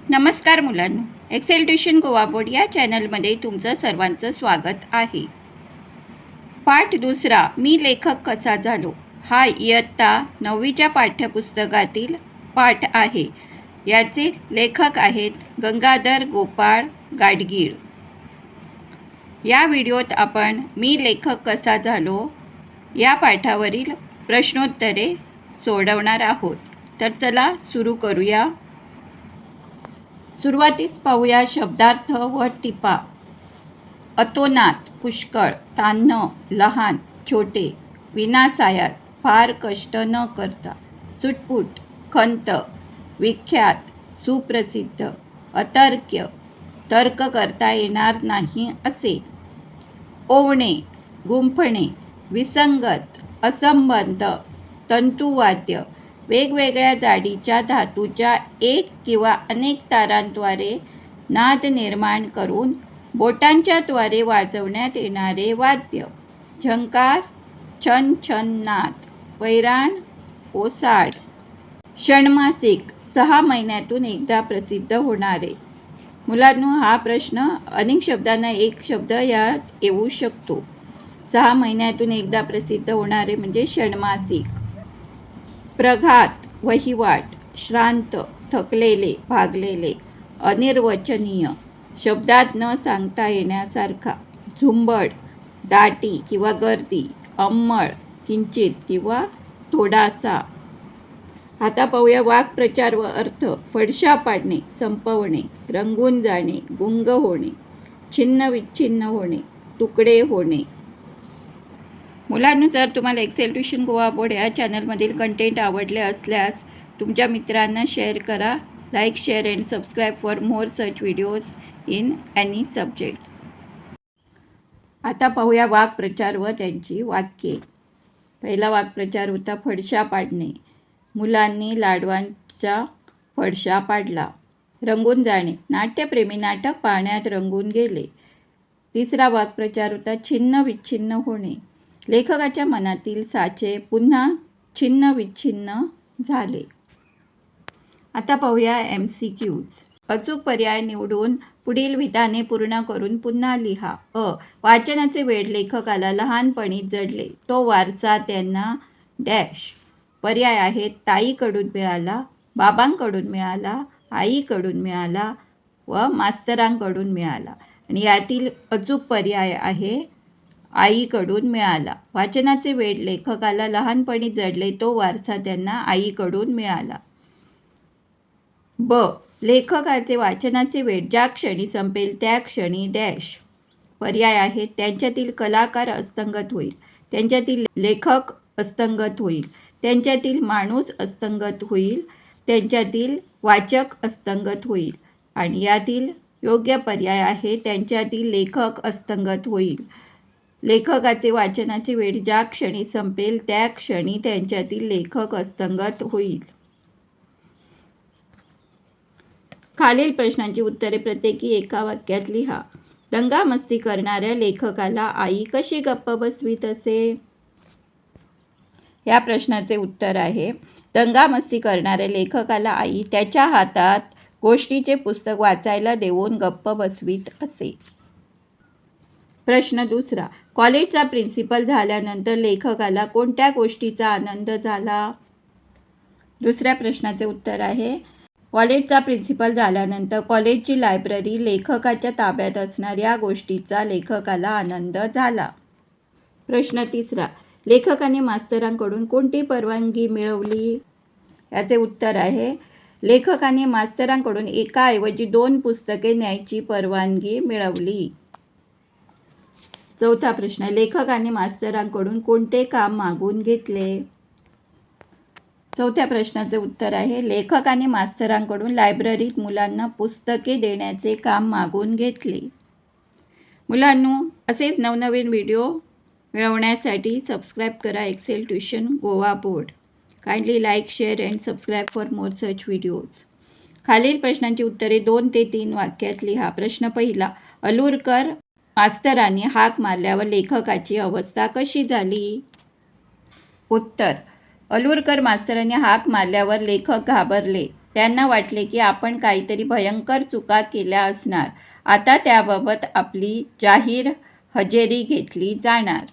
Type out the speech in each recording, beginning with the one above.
नमस्कार मुलांनो, Excel tuition Goa board या चॅनलमध्ये तुमचं सर्वांचं स्वागत आहे. पाठ दुसरा, मी लेखक कसा झालो, हा इयत्ता 9वीच्या पाठ्यपुस्तकातील पाठ आहे. याचे लेखक आहेत गंगाधर गोपाळ गाडगीळ. या व्हिडिओत आपण मी लेखक कसा झालो या पाठावरील प्रश्नोत्तरे सोडवणार आहोत. तर चला सुरू करूया. सुरुवातीस पाहूया शब्दार्थ व टिपा. अतोनात, पुष्कळ, तान्ह, लहान, छोटे, विनासायास, फार कष्ट न करता, चुटपुट, खंत, विख्यात, सुप्रसिद्ध, अतर्क्य, तर्क करता येणार नाही असे, ओवणे, गुंफणे, विसंगत, असंबद्ध, तंतुवाद्य, वेगवेगळ्या जाडीच्या धातूच्या एक किंवा अनेक तारांद्वारे नाद निर्माण करून बोटांच्या द्वारे वाजवण्यात येणारे वाद्य, झंकार, छन छन नाद, वैराण, ओसाड, षण्मासिक, 6 महिन्यातून एकदा प्रसिद्ध होणारे. मुलांनो, हा प्रश्न अनेक शब्दांना एक शब्द यात येऊ शकतो. 6 महिन्यातून एकदा प्रसिद्ध होणारे म्हणजे षण्मासिक. प्रघात, वहिवाट, श्रांत, थकलेले, भागलेले, अनिर्वचनीय, शब्दात न सांगता येण्यासारखा, झुंबड, दाटी किंवा गर्दी, अंमळ, किंचित किंवा थोडासा. आता पाहूया वाक्प्रचार व अर्थ. फडशा पाडणे, संपवणे, रंगून जाणे, गुंग होणे, छिन्न विच्छिन्न होणे, तुकडे होणे. मुलांनो, जर तुम्हाला एक्सेल ट्युशन गोवा बोर्ड या चॅनलमधील कंटेंट आवडले असल्यास तुमच्या मित्रांना शेअर करा. Like, share and subscribe for more such videos in any subjects. आता पाहूया वाक्प्रचार व त्यांची वाक्ये. पहिला वाक्प्रचार होता फडशा पाडणे. मुलांनी लाडवांचा फडशा पाडला. रंगून जाणे, नाट्यप्रेमी नाटक पाहण्यात रंगून गेले. तिसरा वाक्प्रचार होता छिन्न विच्छिन्न होणे. लेखकाच्या मनातील साचे पुन्हा छिन्न विच्छिन्न झाले. आता पाहूया MCQs. अचूक पर्याय निवडून पुढील विधाने पूर्ण करून पुन्हा लिहा. वाचनाचे वेड लेखकाला लहानपणीच जडले. तो वारसा त्यांना डॅश. पर्याय आहेत ताईकडून मिळाला, बाबांकडून मिळाला, आईकडून मिळाला व मास्तरांकडून मिळाला. आणि यातील अचूक पर्याय आहे आईकडून मिळाला. वाचनाचे वेड लेखकाला लहानपणी जडले. तो वारसा त्यांना आईकडून मिळाला. ब. लेखकाचे वाचनाचे वेड ज्या क्षणी संपेल त्या क्षणी डॅश. पर्याय आहेत त्यांच्यातील कलाकार असंगत होईल, त्यांच्यातील लेखक असंगत होईल, त्यांच्यातील माणूस असंगत होईल, त्यांच्यातील वाचक असंगत होईल. आणि यातील योग्य पर्याय आहे त्यांच्यातील लेखक असंगत होईल. लेखकाचे वाचनाचे वेड ज्या क्षणी संपेल त्या क्षणी त्यांच्यातील लेखक असंगत होईल. खालील प्रश्नांची उत्तरे प्रत्येकी एका वाक्यात लिहा. दंगामस्ती करणाऱ्या लेखकाला आई कशी गप्प बसवीत असे? या प्रश्नाचे उत्तर आहे दंगामस्ती करणाऱ्या लेखकाला आई त्याच्या हातात गोष्टीचे पुस्तक वाचायला देऊन गप्प बसवीत असे. प्रश्न दुसरा, कॉलेजचा प्रिन्सिपल झाल्यानंतर लेखकाला कोणत्या गोष्टीचा आनंद झाला? दुसऱ्या प्रश्नाचे उत्तर आहे कॉलेजचा प्रिन्सिपल झाल्यानंतर कॉलेजची लायब्ररी लेखकाच्या ताब्यात असणार या गोष्टीचा लेखकाला आनंद झाला. प्रश्न तिसरा, लेखकाने मास्तरांकडून कोणती परवानगी मिळवली? याचे उत्तर आहे लेखकाने मास्तरांकडून एकाऐवजी 2 पुस्तके न्यायची परवानगी मिळवली. चौथा प्रश्न, लेखकाने मास्तरांकडून कोणते काम मागून घेतले? चौथ्या प्रश्नाचे उत्तर आहे लेखकाने मास्तरांकडून लायब्ररीत मुलांना पुस्तके देण्याचे काम मागून घेतले. मुलांनो, असेच नवनवीन व्हिडिओ मिळवण्यासाठी सबस्क्राईब करा Excel tuition Goa board. Kindly like, share and subscribe for more such videos. खालील प्रश्नांची उत्तरे 2 ते 3 वाक्यात लिहा. प्रश्न पहिला, अलूरकर मास्तरांनी हाक मारल्यावर लेखकाची अवस्था कशी झाली? उत्तर, अलूरकर मास्तरांनी हाक मारल्यावर लेखक घाबरले. त्यांना वाटले की आपण काहीतरी भयंकर चुका केल्या असणार. आता त्याबाबत आपली जाहीर हजेरी घेतली जाणार.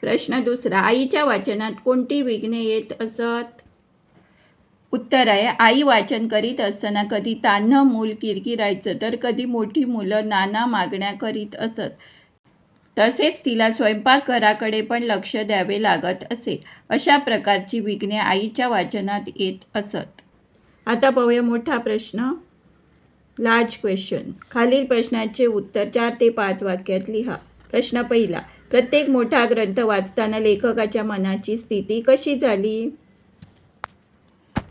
प्रश्न दुसरा. आईच्या वाचनात कोणती विघ्ने येत असत? उत्तर आहे, आई वाचन करीत असताना कधी तान्हं मूल किरकिरायचं तर कधी मोठी मुलं नाना मागण्या करीत असत. तसेच तिला स्वयंपाकघराकडे पण लक्ष द्यावे लागत असे. अशा प्रकारची विघ्ने आईच्या वाचनात येत असत. आता पाहूया मोठा प्रश्न, लार्ज क्वेश्चन. खालील प्रश्नाचे उत्तर 4 ते 5 वाक्यात लिहा. प्रश्न पहिला. प्रत्येक मोठा ग्रंथ वाचताना लेखकाच्या मनाची स्थिती कशी झाली?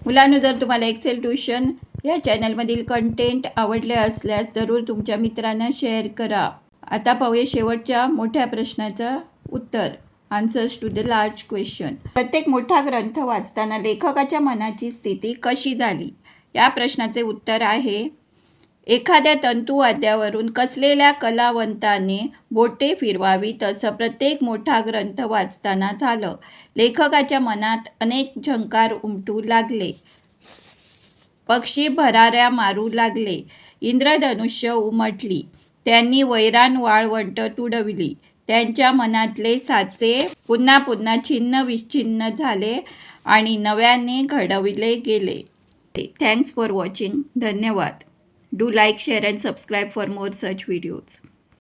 मुलांनो, जर तुम्हाला एक्सेल ट्यूशन या चॅनलमधील कंटेंट आवडले असल्यास जरूर तुमच्या मित्रांना शेअर करा. आता पाहूया शेवटच्या मोठ्या प्रश्नाचं उत्तर, answers to the large question. प्रत्येक मोठा ग्रंथ वाचताना लेखकाच्या मनाची स्थिती कशी झाली? या प्रश्नाचे उत्तर आहे, एखाद्या तंतुवाद्यावरून कसलेल्या कलावंताने बोटे फिरवावी तसं प्रत्येक मोठा ग्रंथ वाचताना झालं. लेखकाच्या मनात अनेक झंकार उमटू लागले. पक्षी भराऱ्या मारू लागले. इंद्रधनुष्य उमटली. त्यांनी वैराण वाळवंट तुडवली. त्यांच्या मनातले साचे पुन्हा पुन्हा छिन्न विच्छिन्न झाले आणि नव्याने घडविले गेले. Thanks for watching. धन्यवाद. Do like, share and subscribe for more such videos.